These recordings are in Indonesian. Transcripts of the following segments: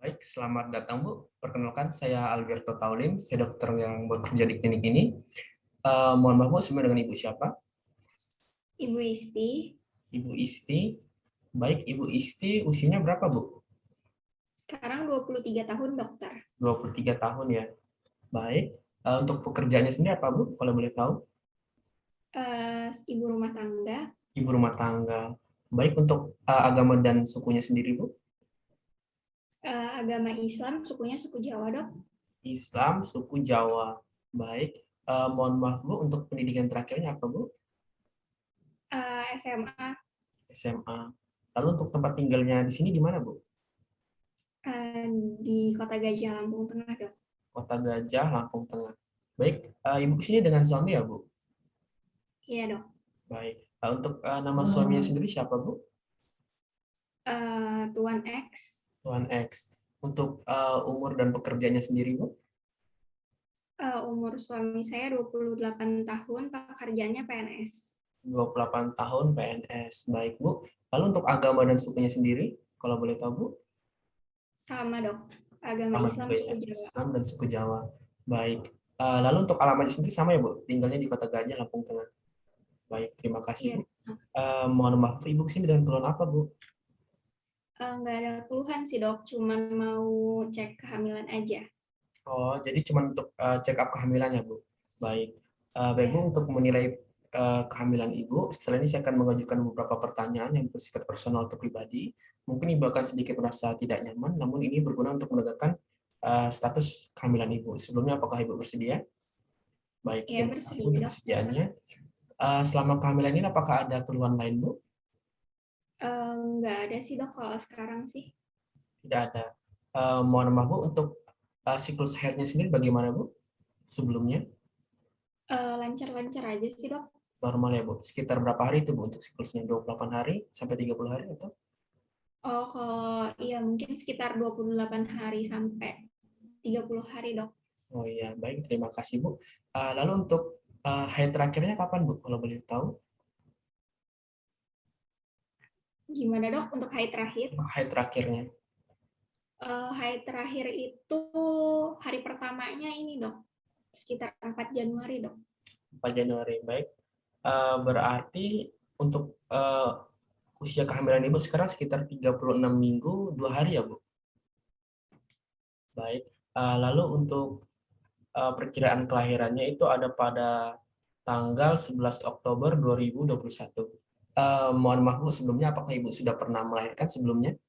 Baik, selamat datang Bu. Perkenalkan, saya Alberto Taulim, saya dokter yang bekerja di klinik ini. Mohon maaf Bu, sebenarnya dengan Ibu siapa? Ibu Isti, Ibu Isti. Baik, Ibu Isti usianya berapa Bu? sekarang 23 tahun dokter. 23 tahun ya. Baik, untuk pekerjaannya sendiri apa Bu, kalau boleh tahu? Ibu rumah tangga, Ibu rumah tangga. Baik, untuk agama dan sukunya sendiri Bu? agama Islam, sukunya suku Jawa dok. Islam, suku Jawa. Baik, mohon maaf Bu, untuk pendidikan terakhirnya apa Bu? SMA SMA. Lalu untuk tempat tinggalnya di sini di mana Bu? eh, di Kota Gajah, Lampung Tengah dok. Kota Gajah, Lampung Tengah. Baik, Ibu kesini dengan suami ya, Bu? Iya dok. Baik. Untuk nama suaminya sendiri siapa, Bu? Tuan X, Tuan X. Untuk umur dan pekerjaannya sendiri, Bu? umur suami saya 28 tahun, pekerjaannya PNS. 28 tahun PNS. Baik, Bu. Lalu untuk agama dan sukunya sendiri, kalau boleh tahu, Bu? Sama dok, agama Sama Islam juga ya, suku Jawa. Islam dan suku Jawa. Baik. Lalu untuk alamatnya sendiri sama ya, Bu? Tinggalnya di Kota Gajah, Lampung Tengah. Baik, terima kasih, Iya Bu. dok. Mohon maaf, Ibu kesini dengan keluhan apa, Bu? Nggak ada keluhan sih dok, cuman mau cek kehamilan aja. Oh, jadi cuma untuk check up kehamilannya, Bu. Baik. Baik, Bu, Ya, untuk menilai kehamilan Ibu, setelah ini saya akan mengajukan beberapa pertanyaan yang bersifat personal atau pribadi. Mungkin Ibu akan sedikit merasa tidak nyaman, namun ini berguna untuk menegakkan status kehamilan Ibu. Sebelumnya, apakah Ibu bersedia? Baik, ya terima kasih bersedia untuk dok. kesediaannya. Selama kehamilan ini, apakah ada keluhan lain, Bu? Nggak ada sih dok kalau sekarang sih. Tidak ada. Mohon maaf, Bu, untuk siklus haidnya sendiri bagaimana, Bu? Sebelumnya? Lancar-lancar aja sih dok. Normal ya, Bu. Sekitar berapa hari itu, Bu, untuk siklusnya? 28 hari sampai 30 hari atau? Oh, kalau iya mungkin sekitar 28 hari sampai 30 hari dok. Oh iya, baik. Terima kasih, Bu. Lalu untuk haid terakhirnya kapan, Bu? Kalau boleh tahu. Gimana dok untuk hari terakhir? Untuk haid terakhirnya. Hari terakhir itu hari pertamanya ini dok, sekitar 4 Januari dok. 4 Januari, baik. Berarti untuk usia kehamilan Ibu sekarang sekitar 36 minggu, 2 hari ya, Bu? Baik. Lalu untuk perkiraan kelahirannya itu ada pada tanggal 11 Oktober 2021. Mohon maaf, Bu, sebelumnya apakah Ibu sudah pernah melahirkan sebelumnya?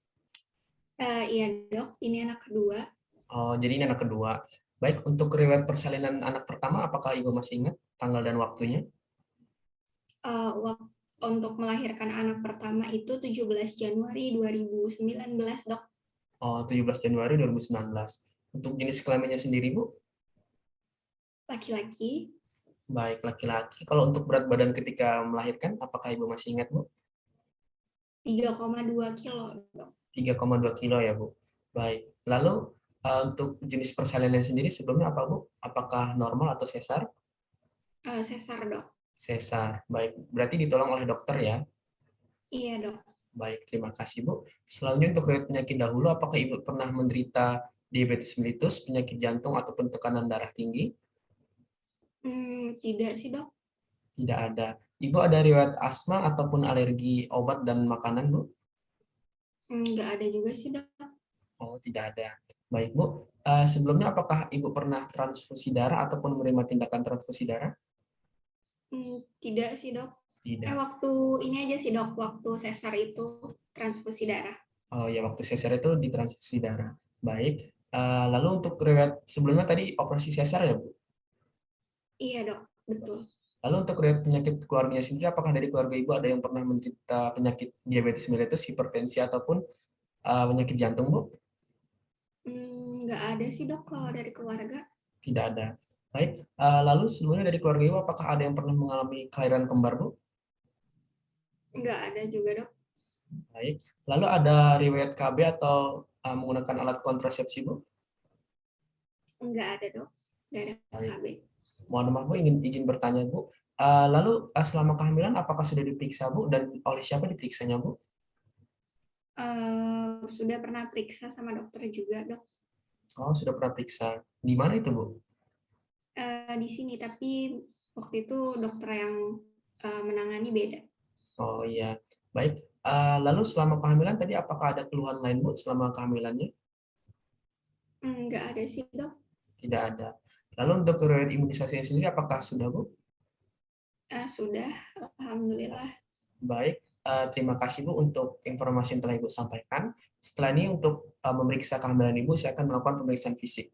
Iya dok, ini anak kedua. Oh, jadi ini anak kedua. Baik, untuk riwayat persalinan anak pertama, apakah Ibu masih ingat tanggal dan waktunya? Untuk melahirkan anak pertama itu 17 Januari 2019 dok, Oh, 17 Januari 2019. Untuk jenis kelaminnya sendiri, Bu? laki-laki. Baik, laki-laki. Kalau untuk berat badan ketika melahirkan, apakah Ibu masih ingat, Bu? 3,2 kilo dok. 3,2 kilo ya, Bu. Baik. Lalu, untuk jenis persalinan sendiri sebelumnya apa, Bu? Apakah normal atau sesar? Sesar dok. Sesar. Baik. Berarti ditolong oleh dokter ya? Iya dok. Baik, terima kasih, Bu. Selanjutnya untuk riwayat penyakit dahulu, apakah Ibu pernah menderita diabetes mellitus, penyakit jantung, ataupun tekanan darah tinggi? Tidak sih dok. Tidak ada. Ibu ada riwayat asma ataupun alergi obat dan makanan, Bu? Nggak ada juga sih dok. Oh, tidak ada. Baik, Bu. Sebelumnya apakah Ibu pernah transfusi darah ataupun menerima tindakan transfusi darah? Tidak sih dok. Tidak. Waktu ini aja sih dok, waktu sesar itu transfusi darah. Oh ya, waktu sesar itu ditransfusi darah. Baik. Lalu untuk riwayat sebelumnya tadi operasi sesar ya, Bu? Iya dok, betul. Lalu untuk riwayat penyakit keluarganya sendiri, apakah dari keluarga Ibu ada yang pernah menderita penyakit diabetes mellitus, hipertensi, ataupun penyakit jantung, Bu? Nggak ada sih dok kalau dari keluarga. Tidak ada. Baik. Lalu sebelumnya dari keluarga Ibu, apakah ada yang pernah mengalami kelahiran kembar, Bu? Nggak ada juga dok. Baik. Lalu ada riwayat KB atau menggunakan alat kontrasepsi, Bu? Nggak ada dok. Nggak ada Baik. KB. Mohon maaf, Bu, izin bertanya, Bu. Lalu selama kehamilan apakah sudah diperiksa, Bu, dan oleh siapa diperiksanya, Bu? Sudah pernah periksa sama dokter juga, Dok. Oh, sudah pernah periksa. Di mana itu, Bu? Di sini, tapi waktu itu dokter yang menangani beda. Oh iya, baik. Lalu selama kehamilan tadi apakah ada keluhan lain, Bu, selama kehamilannya? Nggak ada sih, Dok. Tidak ada. Lalu untuk riwayat imunisasinya sendiri apakah sudah, Bu? Sudah, alhamdulillah. Baik, terima kasih Bu untuk informasi yang telah Ibu sampaikan. Setelah ini untuk memeriksa kehamilan Ibu, saya akan melakukan pemeriksaan fisik.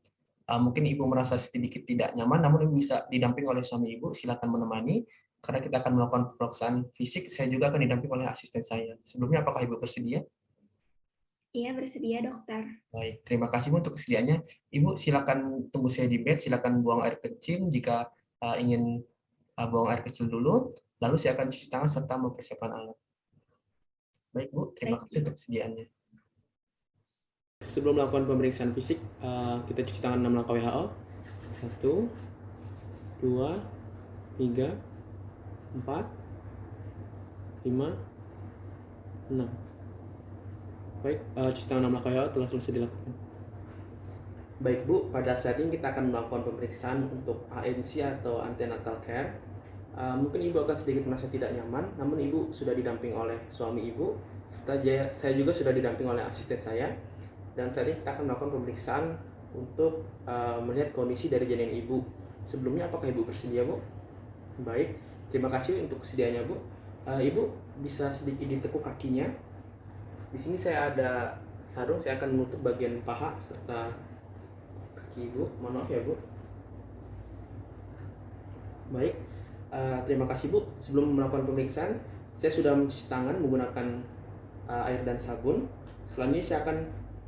Mungkin Ibu merasa sedikit tidak nyaman, namun Ibu bisa didamping oleh suami Ibu, silakan menemani. Karena kita akan melakukan pemeriksaan fisik, saya juga akan didamping oleh asisten saya. Sebelumnya, apakah Ibu bersedia? Iya, bersedia, dokter. Baik, terima kasih Bu untuk kesediaannya. Ibu silakan tunggu saya di bed, silakan buang air kecil jika ingin buang air kecil dulu, lalu saya akan cuci tangan serta mempersiapkan alat. Baik Bu, terima Baik. kasih untuk kesediaannya. Sebelum melakukan pemeriksaan fisik, kita cuci tangan 6 langkah WHO. 1, 2, 3, 4, 5, 6. Baik, cuci tangan 6 langkah WHO telah selesai dilakukan. Baik Bu, pada saat ini kita akan melakukan pemeriksaan untuk ANC atau antenatal care. Mungkin Ibu akan sedikit merasa tidak nyaman, namun Ibu sudah didamping oleh suami Ibu, serta saya juga sudah didamping oleh asisten saya. Dan saat ini kita akan melakukan pemeriksaan untuk melihat kondisi dari janin Ibu. Sebelumnya, apakah Ibu bersedia, Bu? Baik, terima kasih untuk kesediaannya, Bu. Ibu bisa sedikit ditekuk kakinya. Di sini saya ada sarung, saya akan menutup bagian paha serta kaki Ibu. Mohon maaf ya, Bu. Baik, terima kasih Bu. Sebelum melakukan pemeriksaan, saya sudah mencuci tangan menggunakan air dan sabun. Selanjutnya saya akan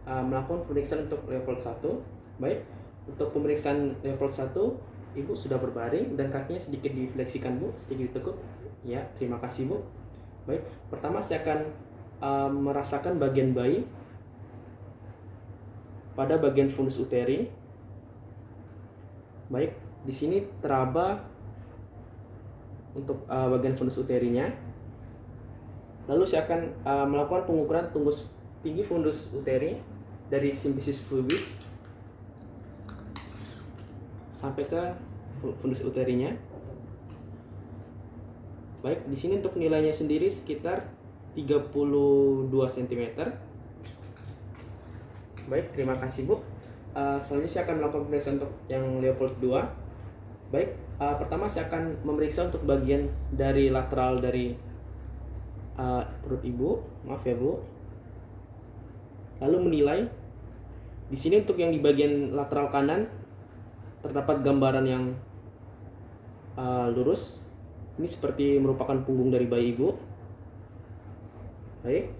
melakukan pemeriksaan untuk level 1. Baik, untuk pemeriksaan level 1, Ibu sudah berbaring dan kakinya sedikit difleksikan Bu, sedikit ditekuk. Ya, terima kasih Bu. Baik, pertama saya akan merasakan bagian bayi pada bagian fundus uteri. Baik, di sini teraba untuk bagian fundus uterinya. Lalu saya akan melakukan pengukuran tinggi fundus uteri dari simfisis pubis sampai ke fundus uterinya. Baik, di sini untuk nilainya sendiri sekitar 32 cm. Baik, terima kasih Bu. Selanjutnya saya akan melakukan pemeriksaan untuk yang Leopold 2. Baik, pertama saya akan memeriksa untuk bagian dari lateral dari perut Ibu. Maaf ya Bu. Lalu menilai. Di sini untuk yang di bagian lateral kanan terdapat gambaran yang lurus. Ini seperti merupakan punggung dari bayi Ibu. Baik,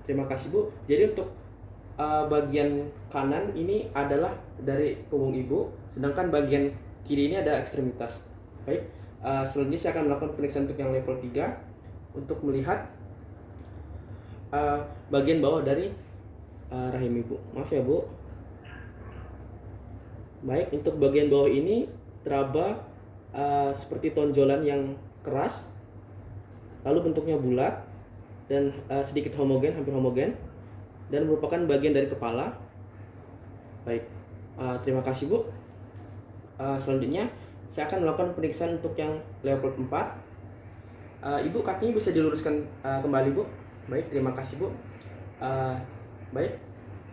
terima kasih Bu. Jadi untuk bagian kanan ini adalah dari punggung Ibu, sedangkan bagian kiri ini ada ekstremitas. Baik, selanjutnya saya akan melakukan pemeriksaan untuk yang level 3 untuk melihat bagian bawah dari rahim Ibu. Maaf ya Bu. Baik, untuk bagian bawah ini teraba seperti tonjolan yang keras, lalu bentuknya bulat dan sedikit homogen, hampir homogen, dan merupakan bagian dari kepala. Baik, terima kasih Bu. Selanjutnya saya akan melakukan pemeriksaan untuk yang Leopold 4. Ibu kakinya bisa diluruskan kembali Bu. Baik, terima kasih Bu. Baik,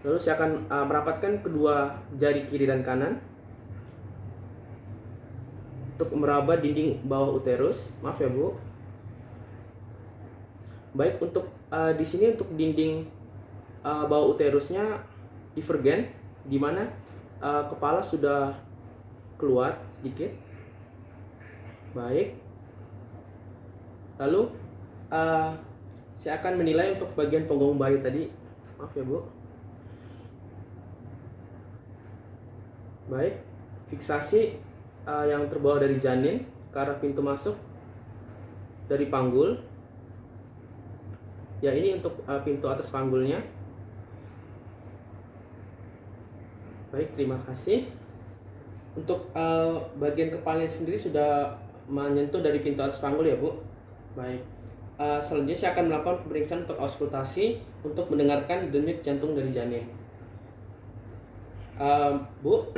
lalu saya akan merapatkan kedua jari kiri dan kanan untuk meraba dinding bawah uterus. Maaf ya Bu. Baik, untuk di sini untuk dinding bawah uterusnya divergen, di mana kepala sudah keluar sedikit. Baik. Lalu saya akan menilai untuk bagian punggung bayi tadi. Maaf ya Bu. Baik, fiksasi yang terbawa dari janin ke arah pintu masuk dari panggul. Ya, ini untuk pintu atas panggulnya. Baik, terima kasih. Untuk bagian kepalanya sendiri sudah menyentuh dari pintu atas panggul ya Bu. Baik, selanjutnya saya akan melakukan pemeriksaan untuk auskultasi untuk mendengarkan denyut jantung dari janin. Bu,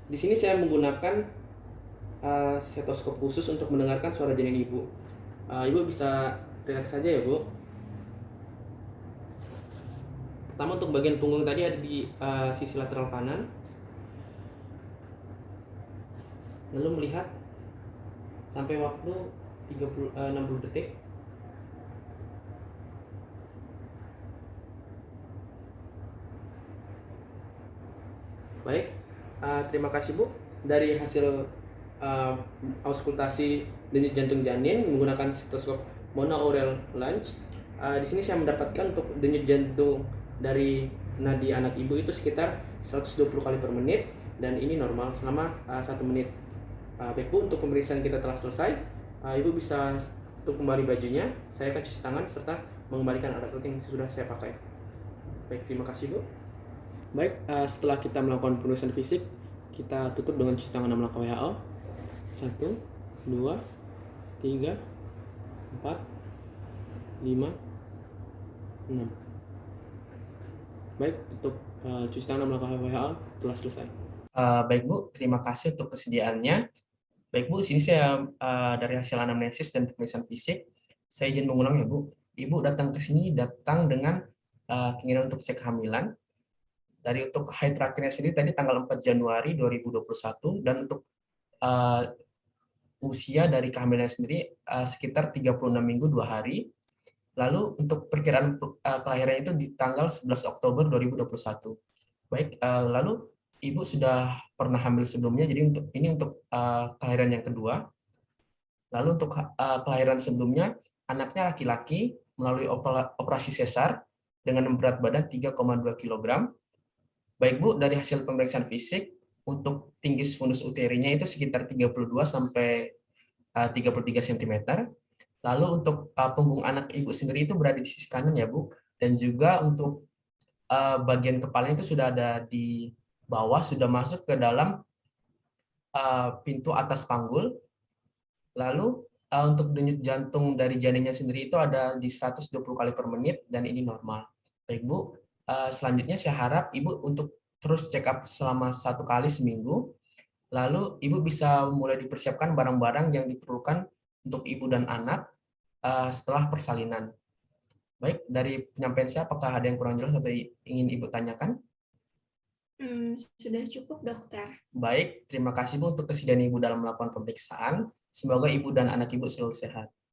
di sini saya menggunakan stetoskop khusus untuk mendengarkan suara janin ibu. Ibu bisa relax saja ya, Bu. Pertama untuk bagian punggung tadi ada di sisi lateral kanan. Lalu melihat sampai waktu 60 detik. Baik, terima kasih Bu. Dari hasil auskultasi denyut jantung janin menggunakan stetoskop monoaural lunge, di sini saya mendapatkan untuk denyut jantung dari nadi anak ibu itu sekitar 120 kali per menit dan ini normal selama 1 menit. Baik Bu, untuk pemeriksaan kita telah selesai. Ibu bisa tutup kembali bajunya. Saya akan cuci tangan serta mengembalikan alat-alat yang sudah saya pakai. Baik, terima kasih Bu. Baik, setelah kita melakukan pemeriksaan fisik, kita tutup dengan cuci tangan 6 langkah WHO. 1, 2, 3, 4, 5, 6. Baik, untuk cuci tangan 6 langkah WHO telah selesai. Baik Bu, terima kasih untuk kesediaannya. Baik Bu, sini saya dari hasil anamnesis dan pemeriksaan fisik, saya izin mengulang ya Bu. Ibu datang ke sini dengan keinginan untuk cek kehamilan. Dari untuk haid terakhirnya sendiri tadi tanggal 4 Januari 2021 dan untuk usia dari kehamilan sendiri sekitar 36 minggu 2 hari. Lalu untuk perkiraan kelahiran itu di tanggal 11 Oktober 2021. Baik, lalu Ibu sudah pernah hamil sebelumnya, jadi untuk kelahiran yang kedua. Lalu untuk kelahiran sebelumnya, anaknya laki-laki melalui operasi sesar dengan berat badan 3,2 kg. Baik Bu, dari hasil pemeriksaan fisik, untuk tinggi fundus uterinya itu sekitar 32 sampai 33 cm. Lalu untuk punggung anak Ibu sendiri itu berada di sisi kanan ya Bu, dan juga untuk bagian kepalanya itu sudah ada di bawah, sudah masuk ke dalam pintu atas panggul. Lalu untuk denyut jantung dari janinnya sendiri itu ada di 120 kali per menit dan ini normal. Baik Bu, selanjutnya saya harap Ibu untuk terus check up selama 1 kali seminggu. Lalu Ibu bisa mulai dipersiapkan barang-barang yang diperlukan untuk Ibu dan anak setelah persalinan. Baik, dari penyampaian saya apakah ada yang kurang jelas atau ingin Ibu tanyakan? Sudah cukup, dokter. Baik, terima kasih Bu untuk kesediaan Ibu dalam melakukan pemeriksaan. Semoga Ibu dan anak Ibu selalu sehat.